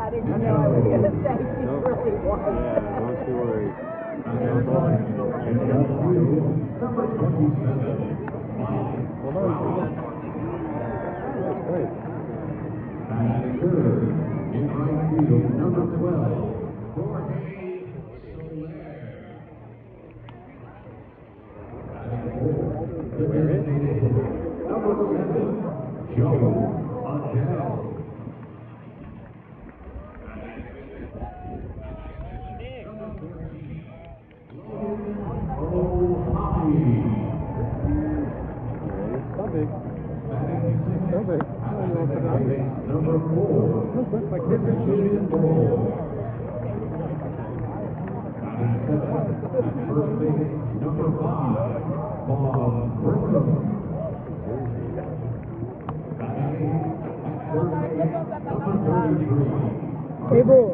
I didn't know I was going to say she really was. Yeah, don't you worry. That's great. And third, in right field, number 12, Jorge Soler. Number 7, Joe Adele. Number 4, Christian Ball. First base, number 5, Bob Briscoe. Third base, number 33. Abel.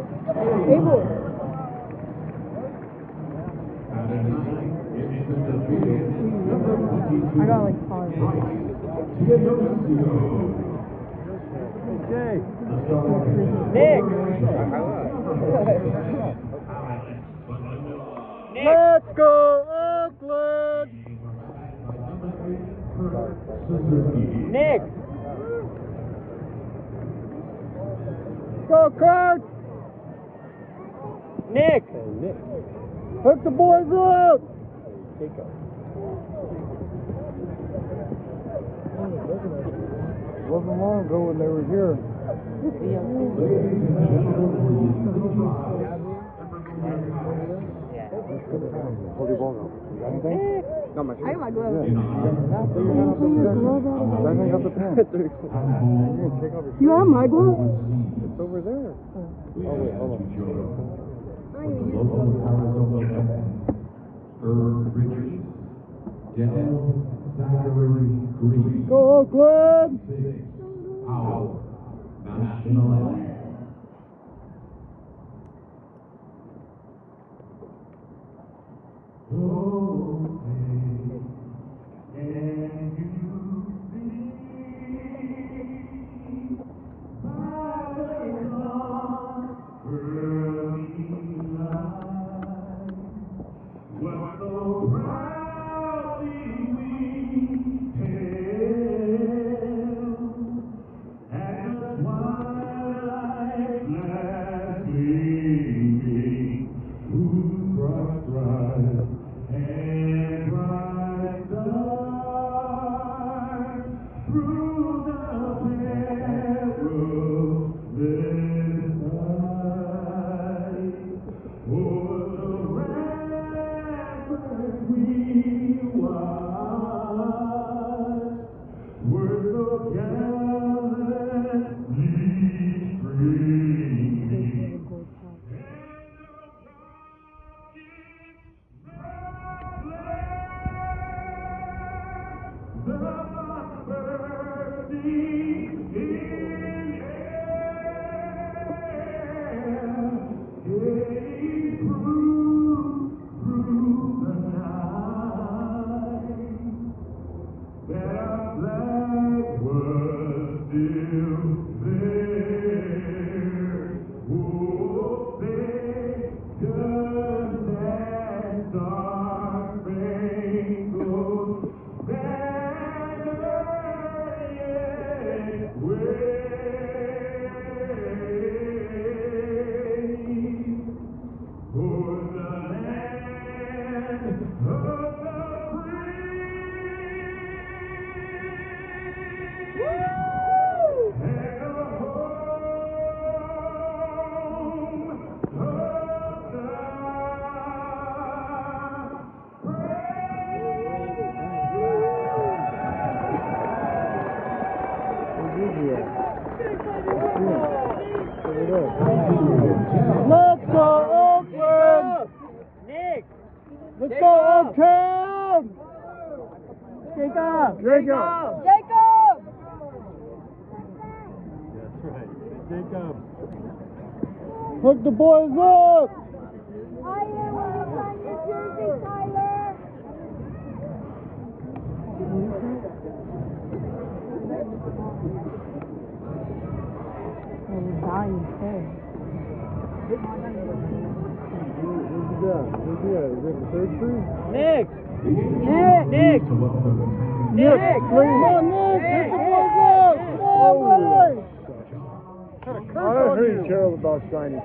And at 9, it's center field, number 22. I got like 5. Teodosio. Jay. Nick! Let's go, Oakland! Nick! Go, Kurt! Nick! Nick. Hook the boys up! Jacob. Wasn't long ago when they were here. Hold your ball now. You got anything? Got my shirt. I got my gloves. Put your hand up over there. I hang up the pen. Take off your You have my gloves? It's over there. Oh, wait, hold on. Local Arizona Herb Richards, Dell Zachary Green. Go, Oakland! 6, Our National Anthem. Oh, can you see by the dawn's early light what so proudly we hailed, and the twilight last gleaming, whose bright rise and bright stars through the perilous night, o'er the ramparts we watched, were so gallantly streaming. Let's go, Oakland! Nick! Let's go, Oakland! Jacob! Jacob! That's right. Jacob. Hook the boys up! Tyler, will you sign your jersey, Tyler? Oh, you're dying, too. Is it the third tree? Nick! Nick! Nick! Nick! Come on, Nick! Get the ball out! Come on, buddy! I don't really care about shiny.